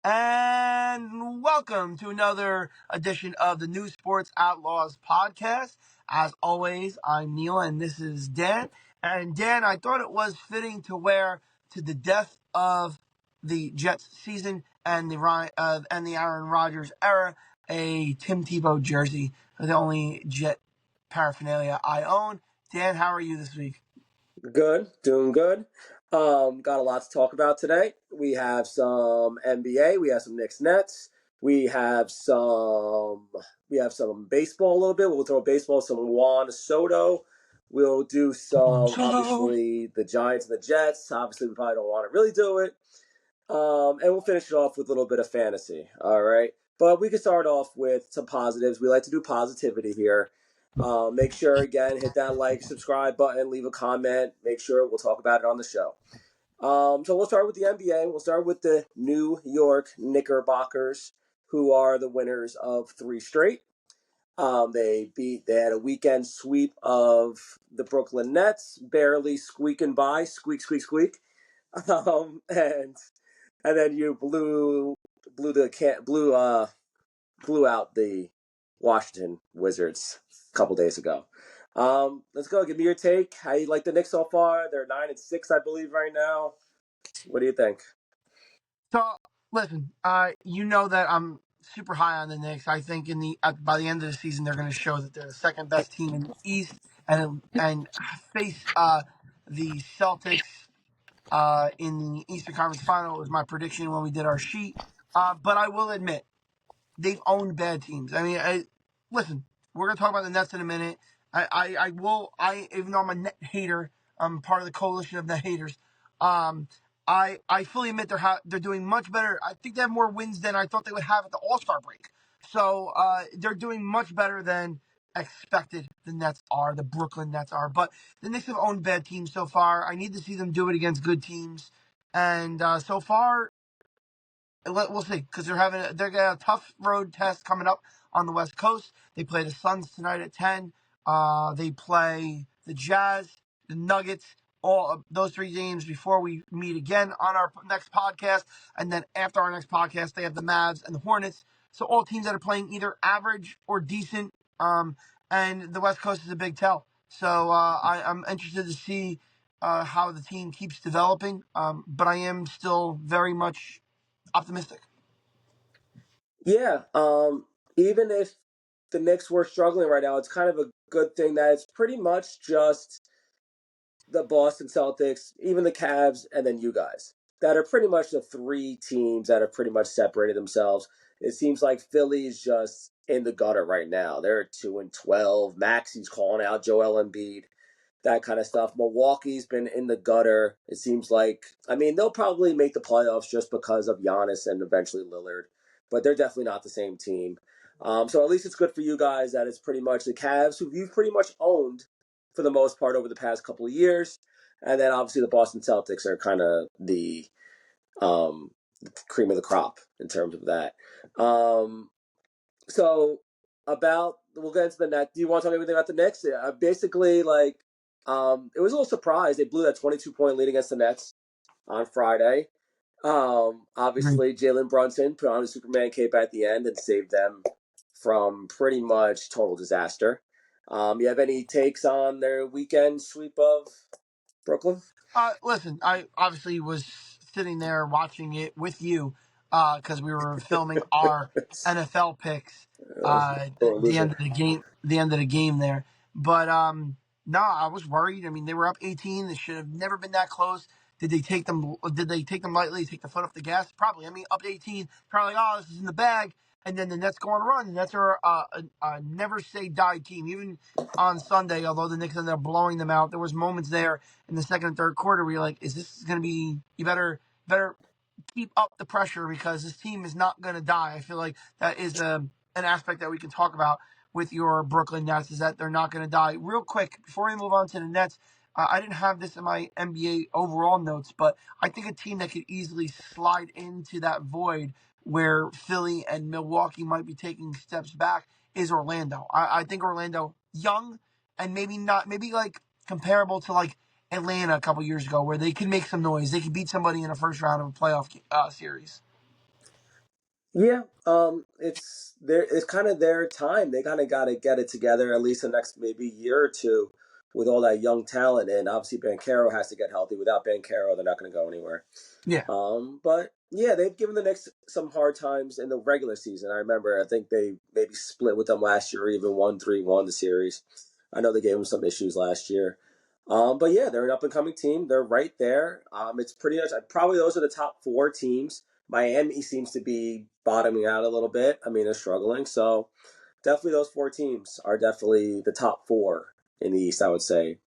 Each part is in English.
And welcome to another edition of the New Sports Outlaws podcast. As always, I'm Neil and this is Dan. And Dan, I thought it was fitting to wear to the death of the Jets season and the Aaron Rodgers era a Tim Tebow jersey, the only Jet paraphernalia I own. Dan, how are you this week? Good, doing good. Got a lot to talk about today. We have some NBA, we have some Knicks Nets, we have some baseball a little bit. We'll throw baseball, some Juan Soto. We'll do some Soto. obviously the Giants and the Jets. Obviously, we probably don't want to really do it. And we'll finish it off with a little bit of fantasy. All right. But we can start off with some positives. We like to do positivity here. Make sure, again, hit that like, subscribe button, leave a comment. Make sure we'll talk about it on the show. So we'll start with the NBA. We'll start with the New York Knickerbockers, who are the winners of 3 straight. They had a weekend sweep of the Brooklyn Nets, barely squeaking by, squeak, squeak, squeak. And then you blew out the Washington Wizards a couple days ago. Let's go. Give me your take. How you like the Knicks so far? They're 9-6, I believe, right now. What do you think? So listen, you know that I'm super high on the Knicks. I think by the end of the season they're going to show that they're the second best team in the East and face the Celtics in the Eastern Conference Final. Was my prediction when we did our sheet. But I will admit they've owned bad teams. I mean, listen, we're gonna talk about the Nets in a minute. Even though I'm a net hater, I'm part of the coalition of net haters. Um, I fully admit they're doing much better. I think they have more wins than I thought they would have at the All Star break. So they're doing much better than expected. The Brooklyn Nets are, but the Knicks have owned bad teams so far. I need to see them do it against good teams, and so far we'll see because they're got a tough road test coming up on the West Coast. They play the Suns tonight at 10. They play the Jazz, the Nuggets, all of those 3 games before we meet again on our next podcast. And then after our next podcast, they have the Mavs and the Hornets. So all teams that are playing either average or decent. And the West Coast is a big tell. So I'm interested to see how the team keeps developing. But I am still very much optimistic. Yeah. Even if the Knicks were struggling right now, it's kind of a good thing that it's pretty much just the Boston Celtics, even the Cavs, and then you guys. That are pretty much the 3 teams that have pretty much separated themselves. It seems like Philly is just in the gutter right now. They're 2-12. Maxi's calling out Joel Embiid, that kind of stuff. Milwaukee's been in the gutter. It seems like, I mean, they'll probably make the playoffs just because of Giannis and eventually Lillard, but they're definitely not the same team. So at least it's good for you guys that it's pretty much the Cavs, who you've pretty much owned for the most part over the past couple of years. And then obviously the Boston Celtics are kind of the cream of the crop in terms of that. So we'll get into the Nets. Do you want to talk anything about the Knicks? Basically, it was a little surprise. They blew that 22-point lead against the Nets on Friday. Agreed. Obviously, Jalen Brunson put on a Superman cape at the end and saved them from pretty much total disaster. You have any takes on their weekend sweep of Brooklyn? Listen, I obviously was sitting there watching it with you because we were filming our NFL picks. The Loser. end of the game there. But no, I was worried. I mean, they were up 18. They should have never been that close. Did they take them? Did they take them lightly? Take the foot off the gas? Probably. I mean, up 18, probably like, oh, this is in the bag. And then the Nets go on a run. The Nets are a never say die team. Even on Sunday, although the Knicks ended up blowing them out, there was moments there in the second and third quarter where you're like, is this going to be? You better keep up the pressure because this team is not going to die. I feel like that is an aspect that we can talk about with your Brooklyn Nets is that they're not going to die. Real quick, before we move on to the Nets, I didn't have this in my NBA overall notes, but I think a team that could easily slide into that void where Philly and Milwaukee might be taking steps back is Orlando. I think Orlando, young and maybe like comparable to like Atlanta a couple years ago, where they could make some noise. They could beat somebody in a first round of a playoff series. Yeah, it's kind of their time. They kind of got to get it together at least the next maybe year or two with all that young talent, and obviously Banchero has to get healthy. Without Banchero, they're not going to go anywhere. Yeah. But yeah, they've given the Knicks some hard times in the regular season. I remember, I think they maybe split with them last year, or even won 3-1 the series. I know they gave them some issues last year. But yeah, they're an up and coming team. They're right there. It's pretty much probably those are the top four teams. Miami seems to be bottoming out a little bit. I mean, they're struggling. So definitely those four teams are definitely the top four in the East, I would say,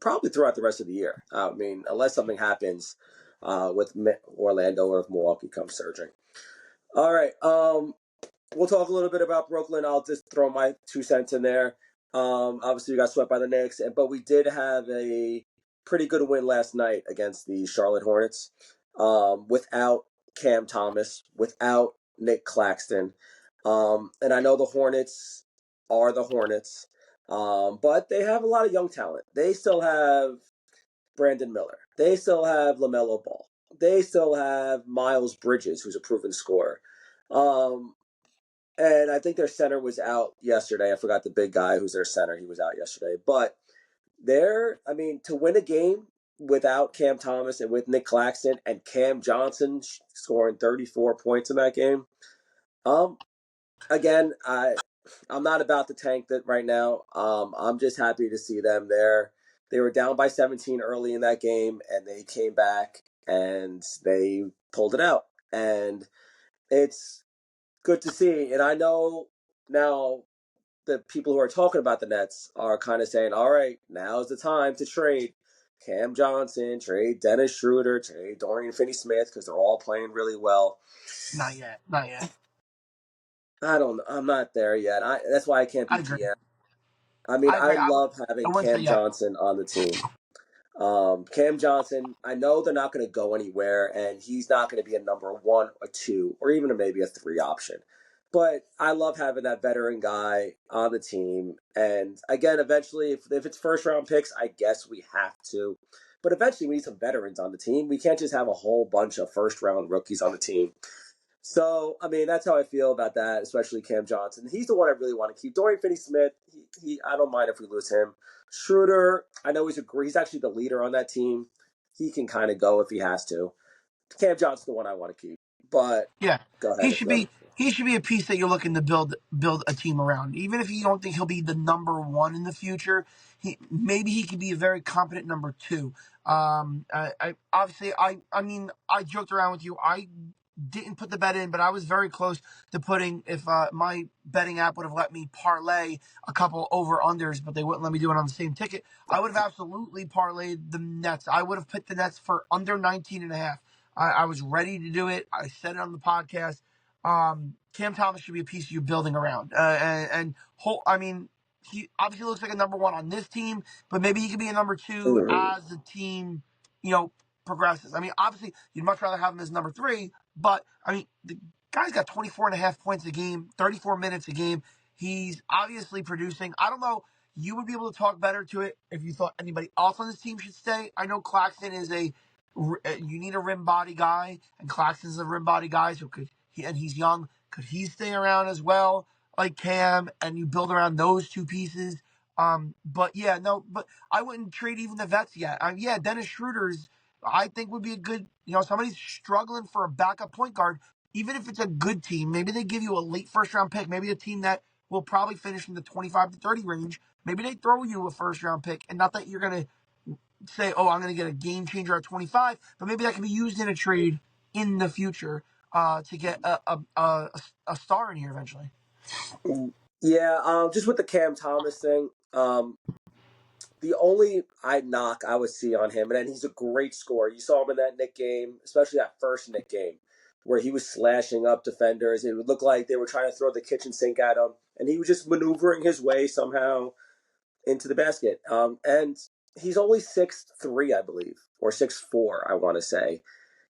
probably throughout the rest of the year. I mean, unless something happens with Orlando or if Milwaukee comes surging. All right. We'll talk a little bit about Brooklyn. I'll just throw my 2 cents in there. Obviously, we got swept by the Knicks, but we did have a pretty good win last night against the Charlotte Hornets without Cam Thomas, without Nick Claxton. And I know the Hornets are the Hornets, but they have a lot of young talent. They still have Brandon Miller. They still have LaMelo Ball. They still have Miles Bridges, who's a proven scorer. Um, and I think their center was out yesterday. I forgot the big guy who's their center. He was out yesterday. But I mean, to win a game without Cam Thomas and with Nick Claxton and Cam Johnson scoring 34 points in that game. Again, I'm not about to tank that right now. I'm just happy to see them there. They were down by 17 early in that game, and they came back and they pulled it out. And it's good to see. And I know now the people who are talking about the Nets are kind of saying, all right, now's the time to trade Cam Johnson, trade Dennis Schroeder, trade Dorian Finney-Smith because they're all playing really well. Not yet. Not yet. I don't know. I'm not there yet. That's why I can't I be agree. GM. I mean, I I agree. love I having wouldn't say Cam yet. Johnson on the team. Cam Johnson, I know they're not going to go anywhere, and he's not going to be a number one, a two, or even maybe a three option. But I love having that veteran guy on the team. And again, eventually, if it's first round picks, I guess we have to. But eventually, we need some veterans on the team. We can't just have a whole bunch of first round rookies on the team. So, I mean, that's how I feel about that, especially Cam Johnson. He's the one I really want to keep. Dorian Finney-Smith, I don't mind if we lose him. Schroeder, I know he's actually the leader on that team. He can kind of go if he has to. Cam Johnson's the one I want to keep. But Yeah, go he ahead if should you want be. to. He should be a piece that you're looking to build a team around. Even if you don't think he'll be the number one in the future, maybe he could be a very competent number two. I obviously I mean I joked around with you. I didn't put the bet in, but I was very close to putting if my betting app would have let me parlay a couple over unders, but they wouldn't let me do it on the same ticket. I would have absolutely parlayed the Nets. I would have put the Nets for under 19 and a half. I was ready to do it. I said it on the podcast. Cam Thomas should be a piece you're building around. I mean, he obviously looks like a number one on this team, but maybe he could be a number two Mhm. as the team, you know, progresses. I mean, obviously, you'd much rather have him as number three, but I mean, the guy's got 24 and a half points a game, 34 minutes a game. He's obviously producing. I don't know. You would be able to talk better to it if you thought anybody else on this team should stay. I know Claxton is you need a rim body guy, and Claxton's a rim body guy, so and he's young. Could he stay around as well, like Cam, and you build around those two pieces? But yeah, no, but I wouldn't trade even the vets yet. Yeah, Dennis Schroeder's, I think would be a good, somebody's struggling for a backup point guard, even if it's a good team. Maybe they give you a late first round pick, maybe a team that will probably finish in the 25 to 30 range. Maybe they throw you a first round pick, and not that you're going to say, oh, I'm going to get a game changer at 25, but maybe that can be used in a trade in the future to get a star in here eventually. Yeah, just with the Cam Thomas thing, the only knock I would see on him, and then he's a great scorer. You saw him in that Nick game, especially that first Nick game, where he was slashing up defenders. It would look like they were trying to throw the kitchen sink at him, and he was just maneuvering his way somehow into the basket. And he's only 6'3", I believe, or 6'4", I want to say.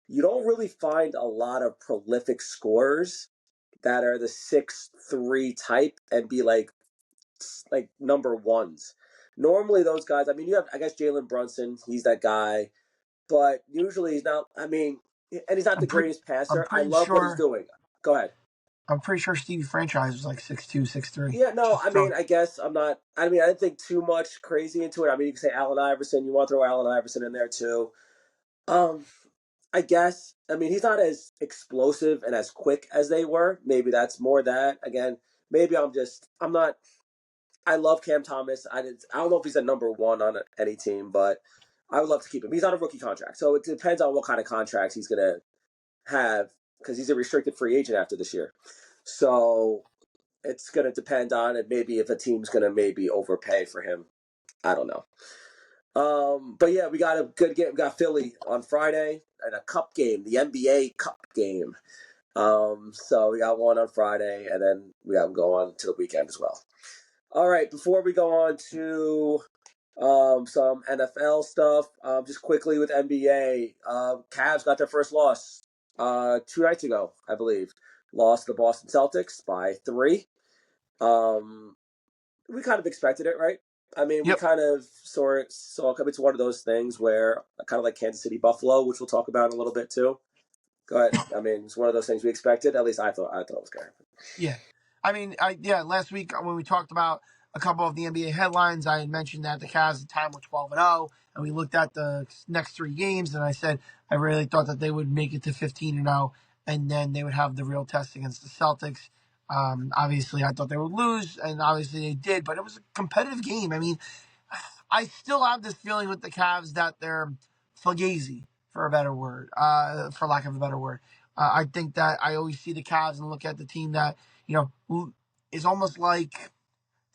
You don't really find a lot of prolific scorers that are the 6'3" type and be like number ones. Normally, those guys. I mean, you have I guess Jalen Brunson. He's that guy, but usually he's not. I mean, and he's not I'm the pretty greatest I'm passer. I pretty love what he's sure doing. Go ahead. I'm pretty sure Stevie Franchise was like 6'2", 6'3". Yeah, no, Just throwing. I guess I'm not. I mean, I didn't think too much crazy into it. I mean, you can say Allen Iverson. You want to throw Allen Iverson in there too. Um, I guess. I mean, he's not as explosive and as quick as they were. Maybe that's more that. Again, maybe I'm not. I love Cam Thomas. I don't know if he's a number one on any team, but I would love to keep him. He's on a rookie contract, so it depends on what kind of contracts he's gonna have because he's a restricted free agent after this year. So it's going to depend on it. Maybe if a team's going to maybe overpay for him. I don't know. But yeah, we got a good game. We got Philly on Friday and a cup game, the NBA Cup game. So we got one on Friday, and then we have them go on to the weekend as well. All right, before we go on to some NFL stuff, just quickly with NBA, Cavs got their first loss 2 nights ago, I believe. Lost the Boston Celtics by 3. We kind of expected it, right? I mean, we Yep. kind of saw it's one of those things where kind of like Kansas City Buffalo, which we'll talk about in a little bit too. Go ahead. I mean, it's one of those things we expected. At least I thought it was going to happen. Yeah. I mean, last week when we talked about a couple of the NBA headlines, I had mentioned that the Cavs at the time were 12-0, and we looked at the next 3 games, and I said I really thought that they would make it to 15-0, and then they would have the real test against the Celtics. Obviously, I thought they would lose, and obviously they did, but it was a competitive game. I mean, I still have this feeling with the Cavs that they're fugazi, for a better word, for lack of a better word. I think that I always see the Cavs and look at the team that, is almost like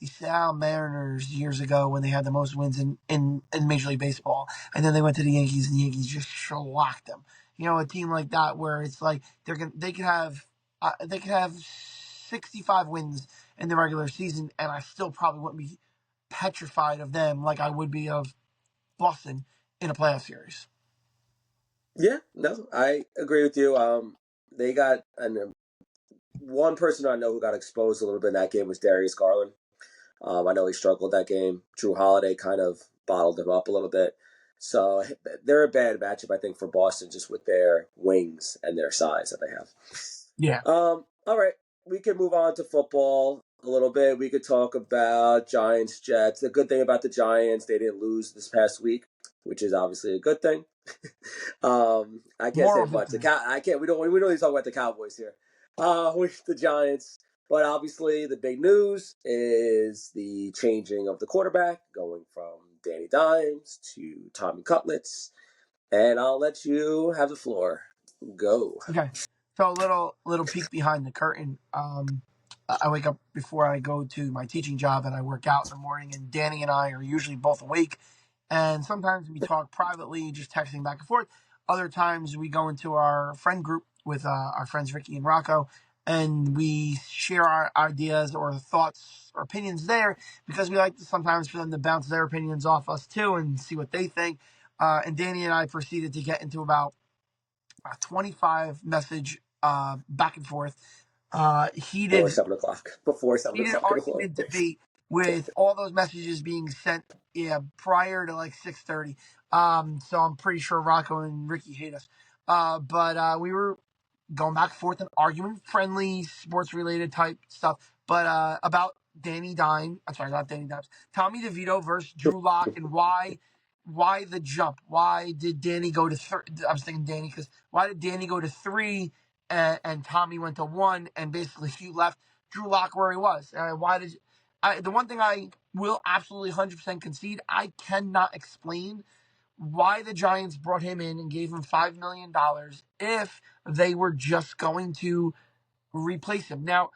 the Seattle Mariners years ago when they had the most wins in Major League Baseball. And then they went to the Yankees and the Yankees just shellacked them. A team like that where it's like they could have 65 wins in the regular season, and I still probably wouldn't be petrified of them like I would be of Boston in a playoff series. Yeah, no, I agree with you. They got one person I know who got exposed a little bit in that game was Darius Garland. I know he struggled that game. Drew Holiday kind of bottled him up a little bit. So they're a bad matchup, I think, for Boston just with their wings and their size that they have. Yeah. All right. We can move on to football a little bit. We could talk about Giants, Jets. The good thing about the Giants, they didn't lose this past week, which is obviously a good thing. I can't say Moral much. victory. I can't. We don't really talk about the Cowboys here. With the Giants, but obviously the big news is the changing of the quarterback, going from Danny Dimes to Tommy Cutlets. And I'll let you have the floor. Go. Okay. So a little peek behind the curtain. I wake up before I go to my teaching job and I work out in the morning, and Danny and I are usually both awake. And sometimes we talk privately, just texting back and forth. Other times we go into our friend group with our friends Ricky and Rocco, and we share our ideas or thoughts or opinions there because we like to sometimes for them to bounce their opinions off us too and see what they think. And Danny and I proceeded to get into about a 25 message back and forth, Before heated 7 o'clock. Before seven heated o'clock in the morning. argument debate with all those messages being sent, prior to like 6:30. So I'm pretty sure Rocco and Ricky hate us. But we were going back and forth and arguing, friendly, sports related type stuff. But about Danny Dime, I'm sorry, not Danny Dimes, Tommy DeVito versus Drew Lock, and why the jump? Why did Danny go to I was thinking Danny because why did Danny go to 3 and Tommy went to 1, and basically you left Drew Lock where he was? Why did the one thing I will absolutely 100% concede, I cannot explain why the Giants brought him in and gave him $5 million if they were just going to replace him. Now,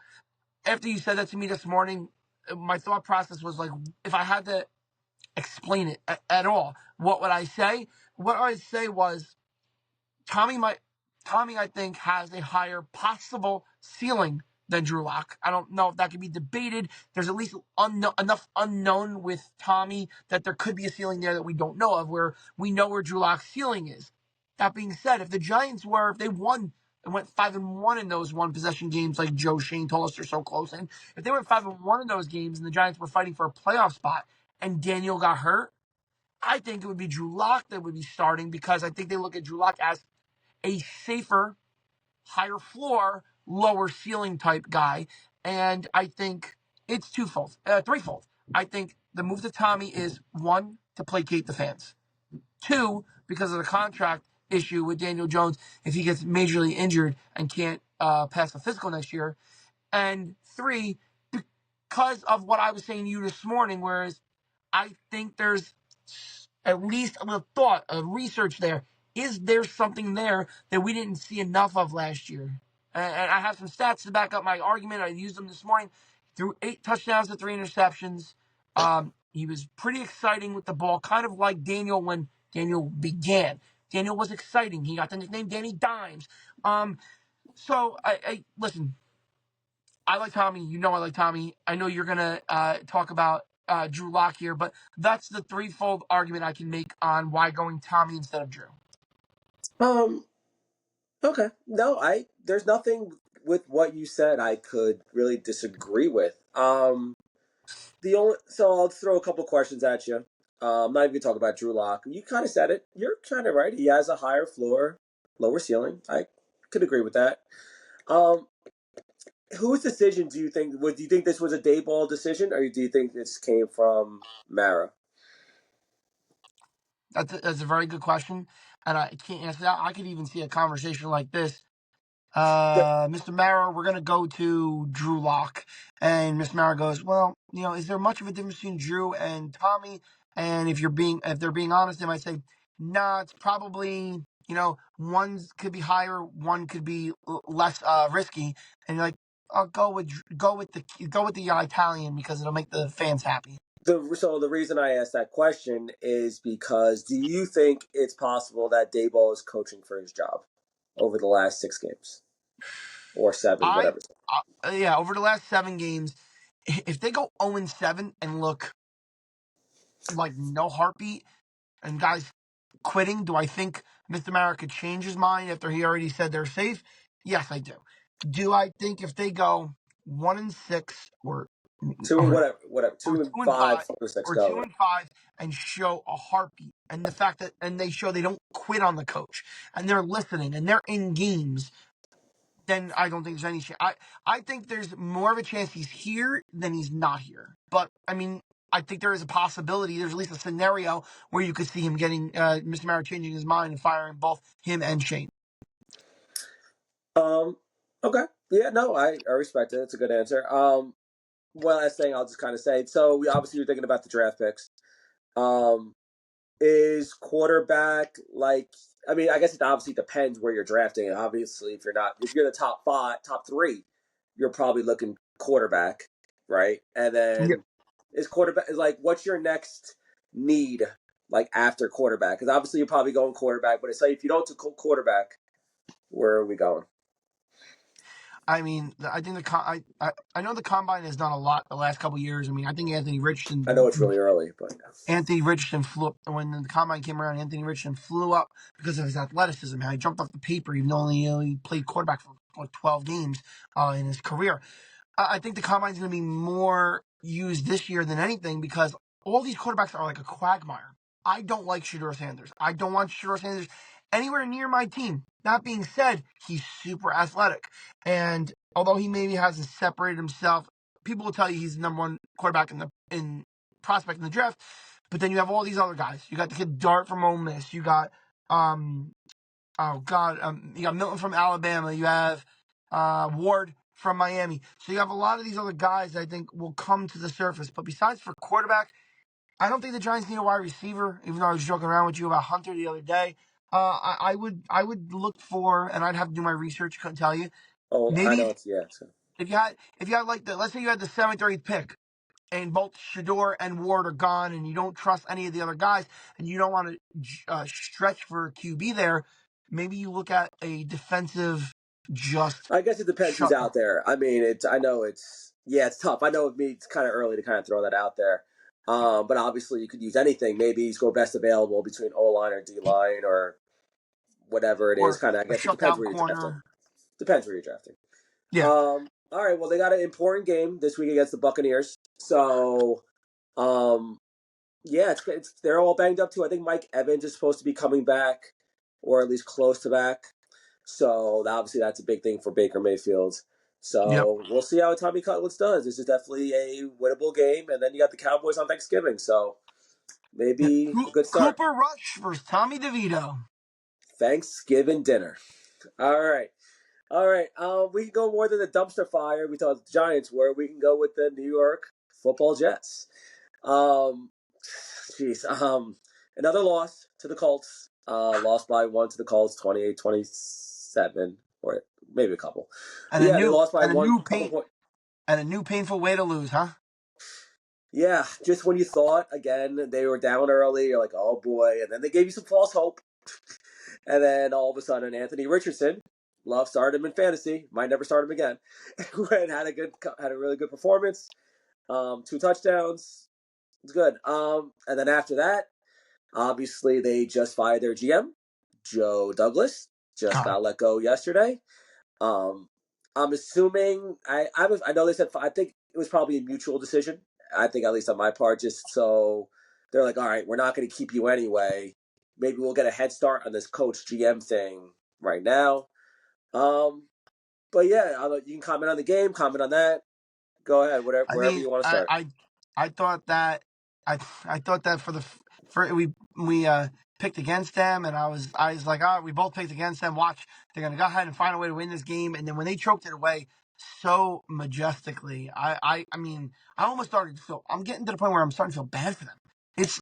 after you said that to me this morning, my thought process was like, if I had to explain it at all, what would I say? What I'd say was Tommy might Tommy, I think, has a higher possible ceiling than Drew Lock. I don't know if that can be debated. There's at least enough unknown with Tommy that there could be a ceiling there that we don't know of, where we know where Drew Lock's ceiling is. That being said, if the Giants if they won and went 5-1 in those one possession games, like Joe Shane told us they're so close, and if they went 5-1 in those games and the Giants were fighting for a playoff spot and Daniel got hurt, I think it would be Drew Lock that would be starting because I think they look at Drew Lock as a safer, higher floor lower ceiling type guy. And I think it's threefold. I think the move to Tommy is one, to placate the fans. Two, because of the contract issue with Daniel Jones, if he gets majorly injured and can't pass the physical next year. And three, because of what I was saying to you this morning, whereas I think there's at least a thought, a research there. Is there something there that we didn't see enough of last year? And I have some stats to back up my argument. I used them this morning. Threw 8 touchdowns to 3 interceptions. He was pretty exciting with the ball, kind of like Daniel when Daniel began. Daniel was exciting. He got the nickname Danny Dimes. So I listen. I like Tommy. You know I like Tommy. I know you're gonna talk about Drew Lock here, but that's the threefold argument I can make on why going Tommy instead of Drew. Okay. No, there's nothing with what you said I could really disagree with. So I'll throw a couple questions at you. I'm not even gonna talk about Drew Lock. You kind of said it. You're kind of right. He has a higher floor, lower ceiling. I could agree with that. Whose decision do you think? Do you think this was a Dayball decision, or do you think this came from Mara? That's a very good question, and I can't answer that. I could even see a conversation like this. The, Mr. Mara, we're gonna go to Drew Lock, and Mr. Mara goes, well, is there much of a difference between Drew and Tommy? And if they're being honest, they might say, nah, it's probably, one could be higher, one could be less risky, and you're like, I'll go with the Italian because it'll make the fans happy. so the reason I asked that question is because do you think it's possible that Dayball is coaching for his job over the last 6 games or 7, I, whatever? yeah, over the last 7 games, if they go 0-7 and look like no heartbeat and guys quitting, do I think Mr. Mara could change his mind after he already said they're safe? Yes, I do. Do I think if they go 1-6 Two, or whatever. or 2 and two and 5, five 4 and 6 or go. 2-5 and show a heartbeat and the fact that they show they don't quit on the coach and they're listening and they're in games, then I don't think there's any chance. I think there's more of a chance he's here than he's not here. But I mean, I think there is a possibility. There's at least a scenario where you could see him getting Mr. Mara changing his mind and firing both him and Shane. Okay. Yeah, no, I respect it. It's a good answer. One last thing I'll just kind of say. So we obviously you're thinking about the draft picks. Um, is quarterback like? I mean, I guess it obviously depends where you're drafting. Obviously, if you're the top 5, top 3, you're probably looking quarterback, right? And Yep. then is like, what's your next need like after quarterback? Because obviously you're probably going quarterback, but it's like if you don't do quarterback, where are we going? I mean, I think I know the combine has done a lot the last couple of years. I mean, I think I know it's really early, but Anthony Richardson flew up when the combine came around. Anthony Richardson flew up because of his athleticism. He jumped off the paper, even though he played quarterback for 12 games in his career. I think the combine is going to be more used this year than anything because all these quarterbacks are like a quagmire. I don't like Shedeur Sanders. I don't want Shedeur Sanders anywhere near my team. That being said, he's super athletic. And although he maybe hasn't separated himself, people will tell you he's the number one quarterback in prospect in the draft. But then you have all these other guys. You got the kid Dart from Ole Miss. You got you got Milton from Alabama. You have Ward from Miami. So you have a lot of these other guys that I think will come to the surface. But besides for quarterback, I don't think the Giants need a wide receiver. Even though I was joking around with you about Hunter the other day, I would look for, and I'd have to do my research. Couldn't tell you. I Maybe know it's yeah. So. if you had like let's say you had the 7th or 8th pick, and both Shador and Ward are gone, and you don't trust any of the other guys, and you don't want to stretch for a QB there, maybe you look at a defensive just I guess it depends who's shut down. out there. I mean, I know it's tough. I know with me it's kind of early to kind of throw that out there. But obviously you could use anything. Maybe he's go best available between O line or D line or whatever it is. Or Kind of, I a guess it depends shutdown where you're drafting. corner. Depends where you're drafting. Yeah. All right. Well, they got an important game this week against the Buccaneers. So, um, yeah, they're all banged up too. I think Mike Evans is supposed to be coming back, or at least close to back. So obviously that's a big thing for Baker Mayfield. Yep. So we'll see how Tommy Cutlets does. This is definitely a winnable game, and then you got the Cowboys on Thanksgiving, so Yep. maybe a good start. Cooper Rush versus Tommy DeVito. Thanksgiving dinner. All right. All right. We can go more than the dumpster fire we thought the Giants were. We can go with the New York Football Jets. Um, jeez. Another loss to the Colts. Lost by one to the Colts, 28-27, or maybe a couple. And But a yeah, they new lost by and a one new couple pain points. and a new painful way to lose, huh? Yeah, just when you thought again they were down early, you're like, oh boy, and then they gave you some false hope, and then all of a sudden Anthony Richardson, love started him in fantasy, might never start him again, and had a really good performance, 2 touchdowns, it's good. And then after that, obviously they just fired their GM, Joe Douglas, just God. got let go yesterday. Um, I'm assuming I know they said I think it was probably a mutual decision. I think at least on my part, just so they're like, all right, we're not going to keep you anyway. Maybe we'll get a head start on this coach GM thing right now. Um, but yeah, you can comment on the game, comment on that. Go ahead, whatever I wherever mean, you want to I start. I, I thought that I thought that for we picked against them, and I was like, all right, we both picked against them. Watch, they're gonna go ahead and find a way to win this game. And then when they choked it away so majestically, I mean, I almost started to feel. I'm getting to the point where I'm starting to feel bad for them. It's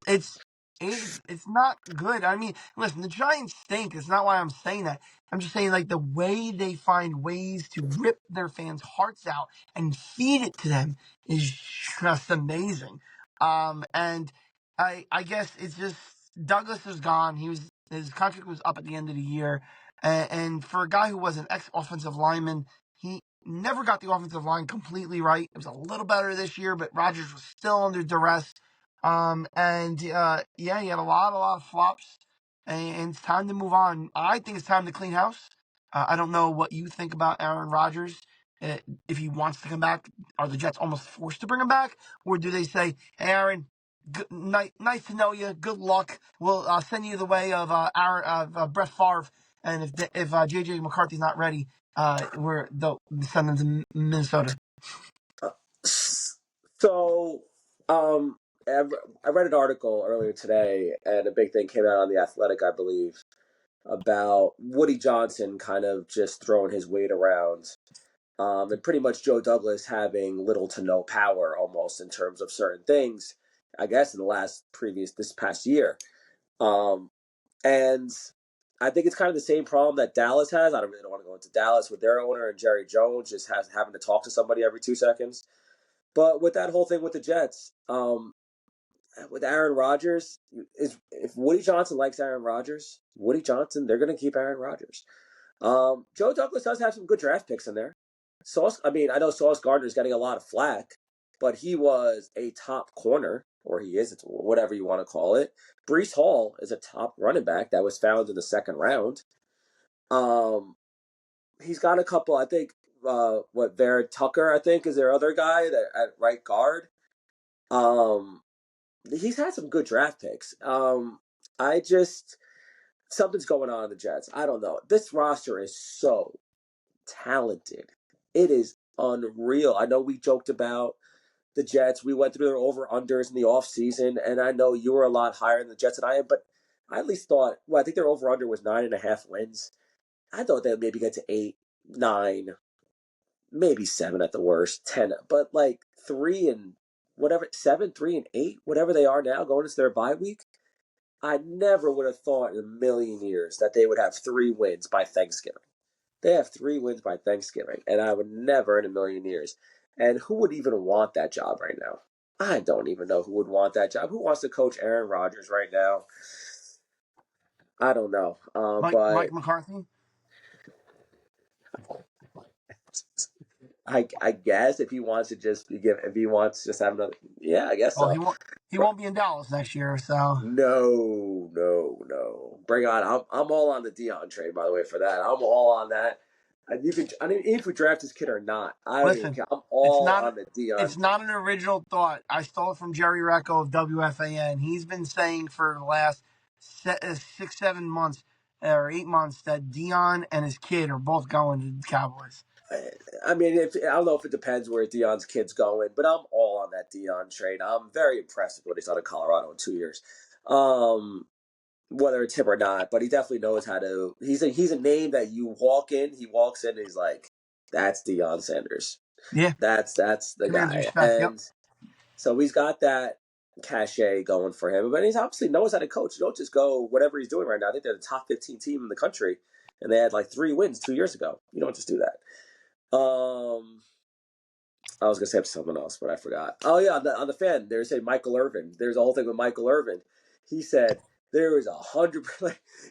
not good. I mean, listen, the Giants stink. It's not why I'm saying that. I'm just saying like the way they find ways to rip their fans' hearts out and feed it to them is just amazing. And I guess it's just Douglas is gone. His contract was up at the end of the year, and for a guy who was an ex offensive lineman, he never got the offensive line completely right. It was a little better this year, but Rodgers was still under duress. And yeah, he had a lot of flops, and it's time to move on. I think it's time to clean house. I don't know what you think about Aaron Rodgers. If he wants to come back, are the Jets almost forced to bring him back, or do they say, "Hey, Aaron, nice to know you. Good luck. We'll send you the way of Brett Favre, and if JJ McCarthy's not ready, they'll send him to Minnesota." So, um, I read an article earlier today, and a big thing came out on the Athletic, I believe, about Woody Johnson kind of just throwing his weight around, and pretty much Joe Douglas having little to no power almost in terms of certain things. I guess in this past year, um, and I think it's kind of the same problem that Dallas has. I don't want to go into Dallas with their owner and Jerry Jones just having to talk to somebody every 2 seconds. But with that whole thing with the Jets, with Aaron Rodgers, is if Woody Johnson likes Aaron Rodgers, Woody Johnson, they're going to keep Aaron Rodgers. Joe Douglas does have some good draft picks in there. I know Sauce Gardner's getting a lot of flack, but he was a top corner, or he is, whatever you want to call it. Brees Hall is a top running back that was found in the second round. Um, he's got a couple, I think, Vera Tucker, I think, is their other guy that at right guard. Um, he's had some good draft picks. I just something's going on in the Jets. I don't know. This roster is so talented. It is unreal. I know we joked about the Jets. We went through their over unders in the offseason, and I know you were a lot higher in the Jets than I am, but I at least thought, well, I think their over under was 9.5 wins. I thought they'd maybe get to 8, 9, maybe 7 at the worst, 10, but like 3 and whatever, 7, 3 and 8, whatever they are now going into their bye week. I never would have thought in a million years that they would have 3 wins by Thanksgiving. They have 3 wins by Thanksgiving, and I would never in a million years. And who would even want that job right now? I don't even know who would want that job. Who wants to coach Aaron Rodgers right now? I don't know. Mike But McCarthy. I guess if he wants to just if he wants to just have another, yeah, I guess Well, so. he won't be in Dallas next year, so No, no, no. Bring on. I'm all on the Dion trade, by the way, for that. I'm all on that. And you can. I mean, if we draft this kid or not, I don't even listen. care. I'm It's all not on the Dion. it's not an original thought. I stole it from Jerry Recco of WFAN. He's been saying for the last 6-7 months, or 8 months that Dion and his kid are both going to the Cowboys. I mean, I don't know if it depends where Dion's kid's going, but I'm all on that Dion trade. I'm very impressed with what he's done in Colorado in 2 years. Whether it's him or not, but he definitely knows how to. He's a name that you walk in, he walks in, and he's like, "That's Deion Sanders. Yeah, That's the commands guy." respect. Yep, And so he's got that cachet going for him, but he's obviously knows how to coach. You don't just go whatever he's doing right now. I think they're the top 15 team in the country, and they had like 3 wins 2 years ago. You don't just do that. I was gonna say something else, but I forgot. Oh yeah, on the fan, there's a Michael Irvin. There's a whole thing with Michael Irvin. He said there is 100.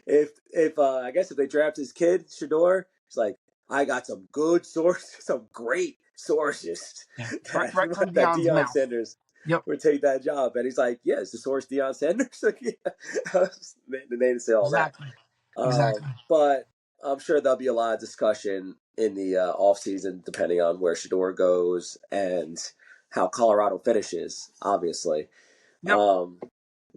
If I guess if they draft his kid Shador, he's like, I got some good sources, some great sources yeah, right from that Dion's Deion mouth. Sanders Yep, would take that job. And he's like, yeah, it's the source Deion Sanders. Like, yeah. The name to say all that. exactly, exactly. But I'm sure there'll be a lot of discussion in the off season, depending on where Shador goes and how Colorado finishes. Obviously, Yep, um,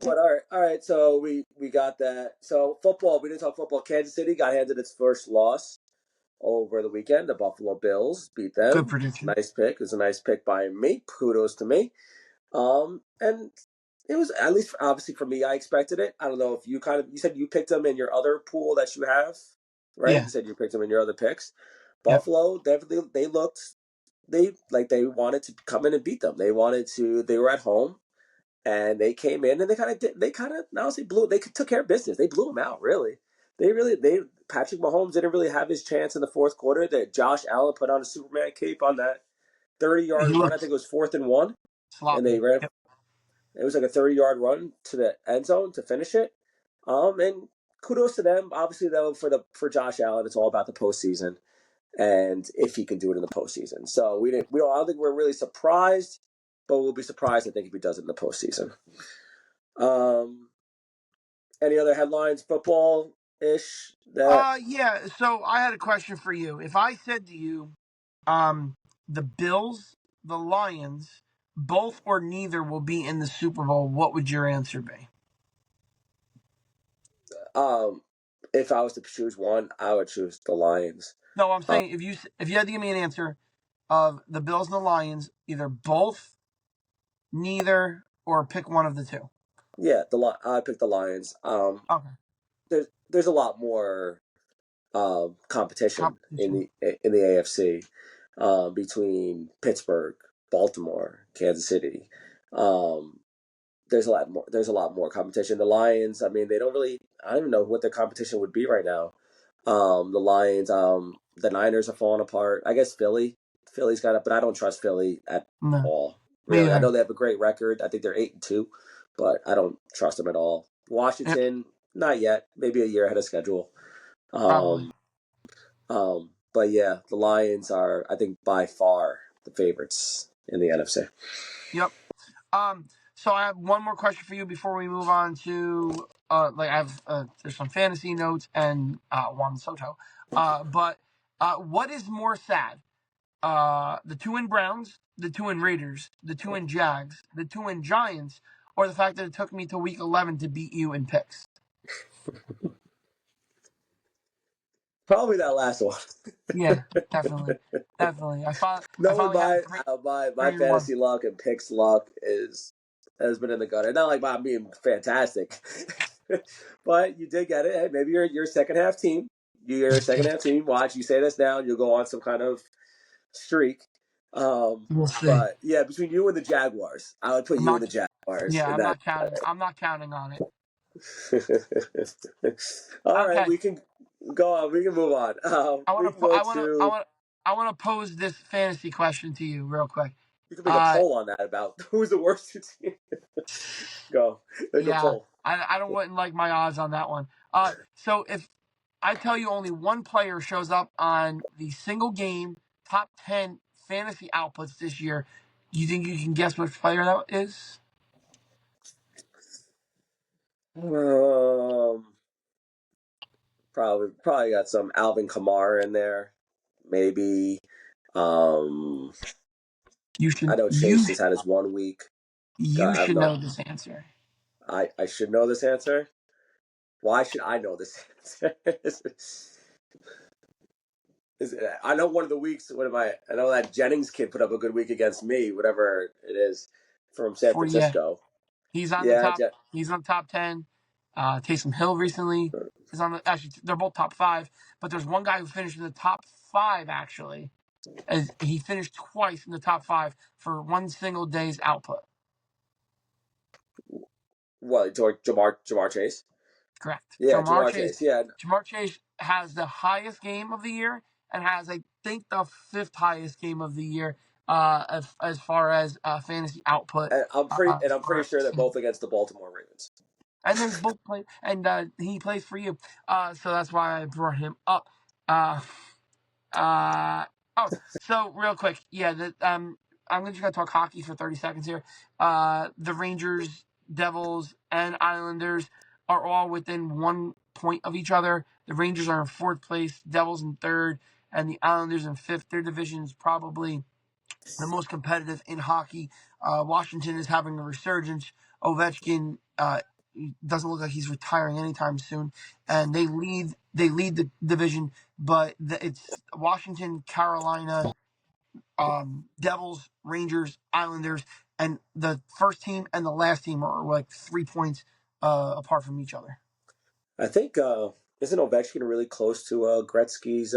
but all right. So we got that. So football, we didn't talk football. Kansas City got handed its first loss over the weekend. The Buffalo Bills beat good them. It's a prediction. nice pick. It was a nice pick by me. Kudos to me. And it was, at least obviously for me, I expected it. I don't know if you you said you picked them in your other pool that you have, right? Yeah, You said you picked them in your other picks. yep. Buffalo, definitely, they wanted to come in and beat them. They were at home and they came in and they kind of, now say they took care of business. They blew them out, really. Patrick Mahomes didn't really have his chance in the fourth quarter. That Josh Allen put on a Superman cape on that 30-yard He run. I looked think it was 4th and 1, and they sloppy. ran. Yep. It was like a 30-yard run to the end zone to finish it. And kudos to them. Obviously, though, for Josh Allen, it's all about the postseason and if he can do it in the postseason. So I don't think we're really surprised, but we'll be surprised, I think, if he does it in the postseason. Um, any other headlines, football ish? That Yeah. So I had a question for you. If I said to you, um, the Bills, the Lions, both or neither will be in the Super Bowl, what would your answer be? um, if I was to choose one, I would choose the Lions. No, I'm Uh, saying if you had to give me an answer of the Bills and the Lions, either both, neither, or pick one of the two. yeah, I picked the Lions. Okay. There's a lot more competition Competition. in the AFC between Pittsburgh, Baltimore, Kansas City. Um, there's a lot more competition. The Lions, I mean, they don't really. I don't even know what their competition would be right now. The Lions, the Niners are falling apart. I guess Philly's got it, but I don't trust Philly at No, all. me Really, I either. know they have a great record. I think they're 8-2, but I don't trust them at all. Yep, Washington, not yet. Maybe a year ahead of schedule. probably. Um, but yeah, the Lions are, I think, by far the favorites in the NFC. Yep. Um, so I have one more question for you before we move on to like I have there's some fantasy notes and Juan Soto. But what is more sad? The two in Browns, the two in Raiders, the two in Jags, the two in Giants, or the fact that it took me to week 11 to beat you in picks? Probably that last one. Yeah, definitely, definitely. I Knowing finally had a my 3-1. fantasy luck and picks luck has been in the gutter. Not like I'm being fantastic, but you did get it. Hey, maybe you're second half team. You're a second half team. Watch, you say this now, you'll go on some kind of streak. Um, We'll see. but yeah, between you and the Jaguars, I would put I'm you and not. the Jaguars Yeah, in I'm that. not counting. I'm not counting on it. All right, Okay. we can go on. We can move on. I We want can to. go I want to. I to. want. I want to pose this fantasy question to you real quick. You can make a Uh, poll on that about who's the worst team. Go make a yeah. poll. I don't wouldn't like my odds on that one. So if I tell you only one player shows up on the single game top 10 fantasy outputs this year, you think you can guess which player that is? Um, probably got some Alvin Kamara in there. Maybe. Um, You I should. know Chase just had his 1 week. You I have should no. know this answer. I should know this answer. Why should I know this? I know one of the weeks. What am I? I know that Jennings kid put up a good week against me, whatever it is, from San For yeah, Francisco. he's on the Yeah, top. He's on top 10. Taysom Hill recently is on the. Actually, they're both top 5, but there's one guy who finished in the top 5 actually. As he finished twice in the top 5 for one single day's output. what? Jamar Chase. Correct. Yeah, Jamar Chase. Yeah, Jamar Chase has the highest game of the year and has, I think, the 5th highest game of the year as far as fantasy output. and I'm pretty For sure they're both against the Baltimore Ravens. and they both play, and he plays for you, so that's why I brought him up. Uh, Uh oh, so real quick, yeah, I'm just gonna talk hockey for 30 seconds here. The Rangers, Devils, and Islanders are all within 1 point of each other. The Rangers are in 4th place, Devils in 3rd, and the Islanders in 5th. Their division is probably the most competitive in hockey. Washington is having a resurgence. Ovechkin doesn't look like he's retiring anytime soon, and they lead the division. But it's Washington, Carolina, Devils, Rangers, Islanders, and the first team and the last team are like 3 points apart from each other. I think isn't Ovechkin really close to Gretzky's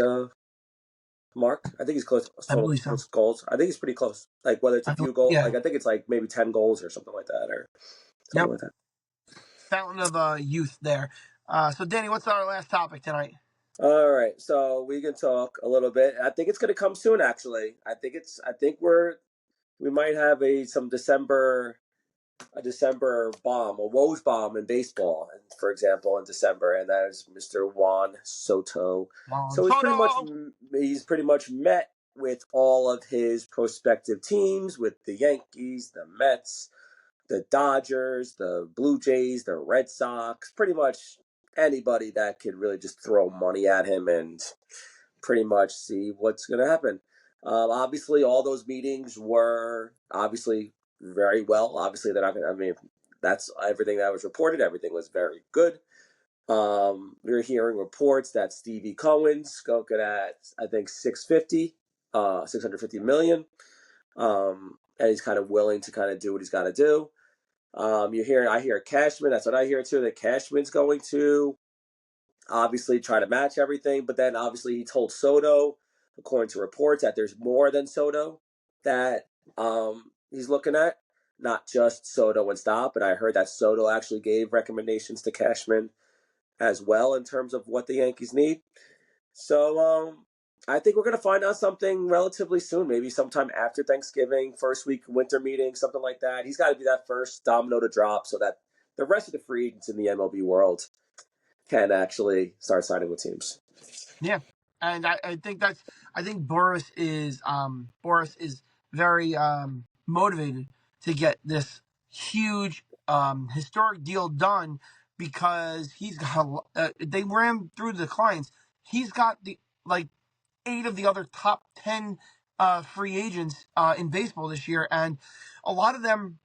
mark? I think he's close to I total believe so. goals. I think he's pretty close. Like whether it's a few goals, Yeah. like I think it's like maybe 10 goals or something like that, or something Yep. like that. Fountain of youth there. So Danny, what's our last topic tonight? All right, so we can talk a little bit. I think it's going to come soon. Actually, I think it's. I think we might have a December bomb, a Woj bomb in baseball, for example, in December, and that is Mr. Juan Soto. Juan So Soto. he's pretty much met with all of his prospective teams, with the Yankees, the Mets, the Dodgers, the Blue Jays, the Red Sox, pretty much anybody that could really just throw money at him and pretty much see what's going to happen. Obviously, all those meetings were obviously very well. Obviously, they're not going to, I mean, that's everything that was reported. Everything was very good. We were hearing reports that Stevie Cohen's looking at, I think, 650 million. And he's kind of willing to kind of do what he's got to do. I hear Cashman. That's what I hear too. That Cashman's going to obviously try to match everything, but then obviously he told Soto, according to reports, that there's more than Soto that he's looking at, not just Soto and Stop. But I heard that Soto actually gave recommendations to Cashman as well in terms of what the Yankees need. So I think we're going to find out something relatively soon, maybe sometime after Thanksgiving, first week winter meeting, something like that. He's got to be that first domino to drop so that the rest of the free agents in the MLB world can actually start signing with teams. Yeah, and I think Boris is very motivated to get this huge historic deal done because he's got they ran through the clients. He's got the like 8 of the other top 10 free agents in baseball this year, and a lot of them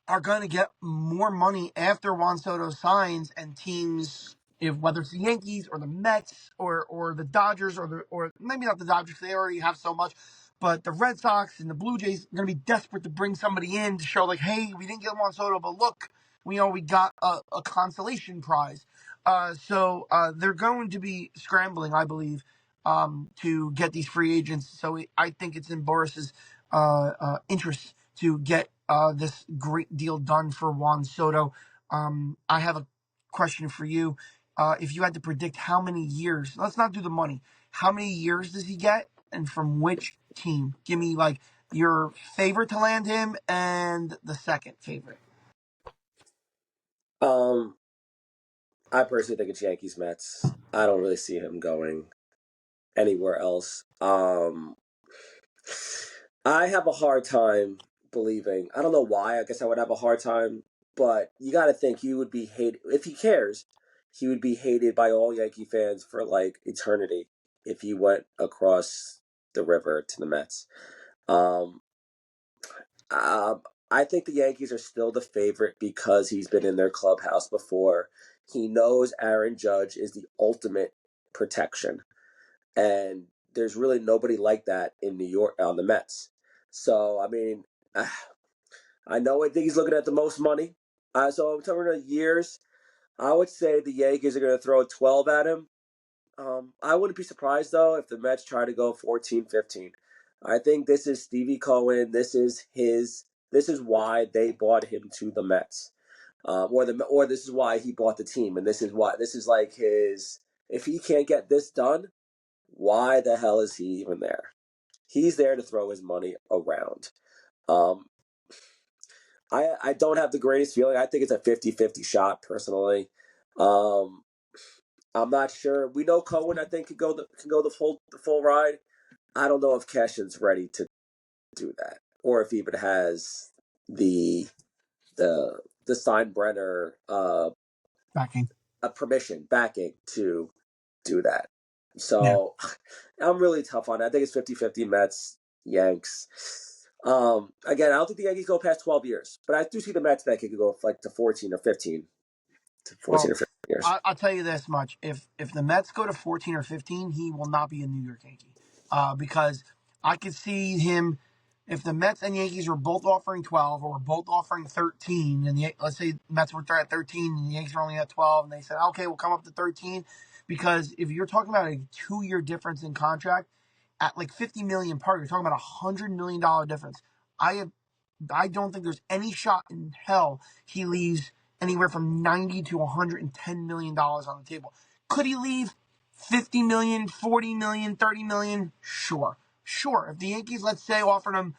are going to get more money after Juan Soto signs, and teams, if whether it's the Yankees or the Mets or the Dodgers or maybe not the Dodgers, they already have so much, but the Red Sox and the Blue Jays are going to be desperate to bring somebody in to show like, hey, we didn't get Juan Soto, but look, we got a consolation prize. So they're going to be scrambling, I believe, to get these free agents. So I think it's in Boris's interest to get this great deal done for Juan Soto. I have a question for you. If you had to predict how many years, let's not do the money. How many years does he get, and from which team? Give me like your favorite to land him and the second favorite. Um, I personally think it's Yankees Mets. I don't really see him going anywhere else. I have a hard time believing. I don't know why. I guess I would have a hard time, but you got to think he would be hated if he cares. He would be hated by all Yankee fans for like eternity if he went across the river to the Mets. Um, um, I think the Yankees are still the favorite because he's been in their clubhouse before. he knows Aaron Judge is the ultimate protection. And there's really nobody like that in New York on the Mets. So, I mean, I know I think he's looking at the most money. So, in terms of years, I would say the Yankees are going to throw 12 at him. I wouldn't be surprised, though, if the Mets try to go 14, 15. I think this is Stevie Cohen. This is why they bought him to the Mets. Or this is why he bought the team. And this is like his, if he can't get this done, why the hell is he even there? He's there to throw his money around. Um, I don't have the greatest feeling. I think it's a 50-50 shot, personally. I'm not sure. We know Cohen, I think, can go the full ride. I don't know if Keshin's ready to do that, or if he even has the the Steinbrenner Backing. backing to do that. Yeah. So I'm really tough on it. I think it's 50-50 Mets, Yanks. Again, I don't think the Yankees go past 12 years, but I do see the Mets that could go like to 14 or 15 to 14 Well, or 15 years. I'll tell you this much: if the Mets go to 14 or 15, he will not be a New York Yankee, because I could see him. If the Mets and Yankees were both offering 12 or both offering 13, and let's say Mets were at 13 and the Yankees were only at 12, and they said, okay, we'll come up to 13, because if you're talking about a 2-year difference in contract at like 50 million per, you're talking about $100 million difference. I have I don't think there's any shot in hell he leaves anywhere from 90 to 110 million dollars on the table. Could he leave 50 million, 40 million, 30 million? Sure. Sure. If the Yankees, let's say, offered him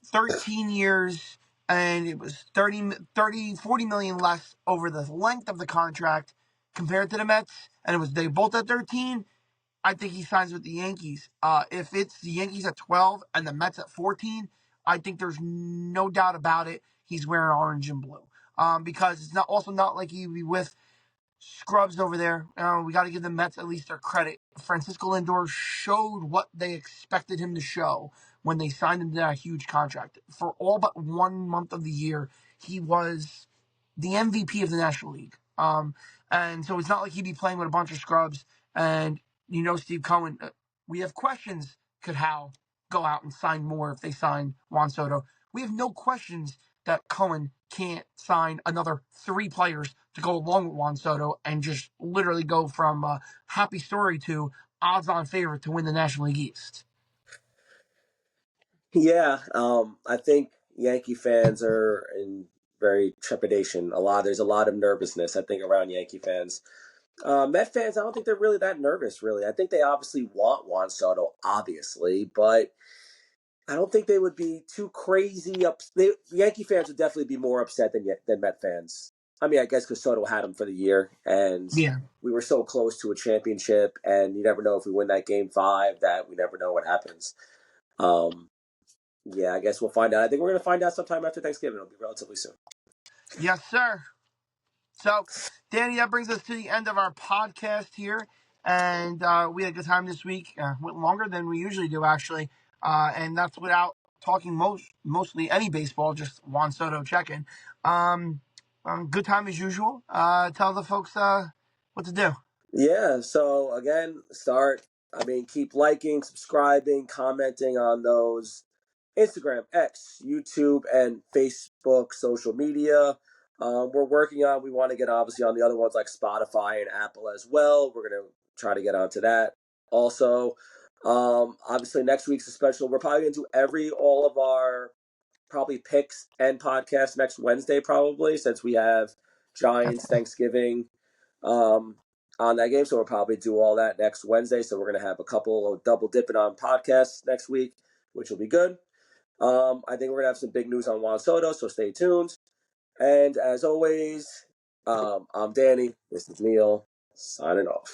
13 years and it was 40 million less over the length of the contract compared to the Mets, and it was they both at 13, I think he signs with the Yankees. If it's the Yankees at 12 and the Mets at 14, I think there's no doubt about it. He's wearing orange and blue. Because it's not like he'd be with scrubs over there. We got to give the Mets at least their credit. Francisco Lindor showed what they expected him to show when they signed him to that huge contract. For all but 1 month of the year, he was the MVP of the National League. And so it's not like he'd be playing with a bunch of scrubs. And Steve Cohen, we have questions. Could Hal go out and sign more if they sign Juan Soto? We have no questions that Cohen can't sign another 3 players to go along with Juan Soto and just literally go from happy story to odds-on favorite to win the National League East. Yeah, I think Yankee fans are in very trepidation. There's a lot of nervousness, I think, around Yankee fans. Met fans, I don't think they're really that nervous. Really, I think they obviously want Juan Soto, obviously, but I don't think they would be too crazy Yankee fans would definitely be more upset than Met fans. I mean, I guess because Soto had him for the year, and Yeah. we were so close to a championship, and you never know if we win that game 5. That we never know what happens. Yeah, I guess we'll find out. I think we're going to find out sometime after Thanksgiving. It'll be relatively soon. Yes, sir. So, Danny, that brings us to the end of our podcast here. And we had a good time this week. Went longer than we usually do, actually. And that's without talking mostly any baseball, just Juan Soto checking. Good time as usual. Tell the folks what to do. Yeah, so again, keep liking, subscribing, commenting on those Instagram, X, YouTube, and Facebook social media. We want to get obviously on the other ones like Spotify and Apple as well. We're going to try to get onto that also. Obviously, next week's a special. We're probably going to do all of our probably picks and podcasts next Wednesday, probably, since we have Giants, Thanksgiving on that game. So we'll probably do all that next Wednesday. So we're going to have a couple of double dipping on podcasts next week, which will be good. I think we're going to have some big news on Juan Soto, so stay tuned. And as always, I'm Danny. This is Neil, signing off.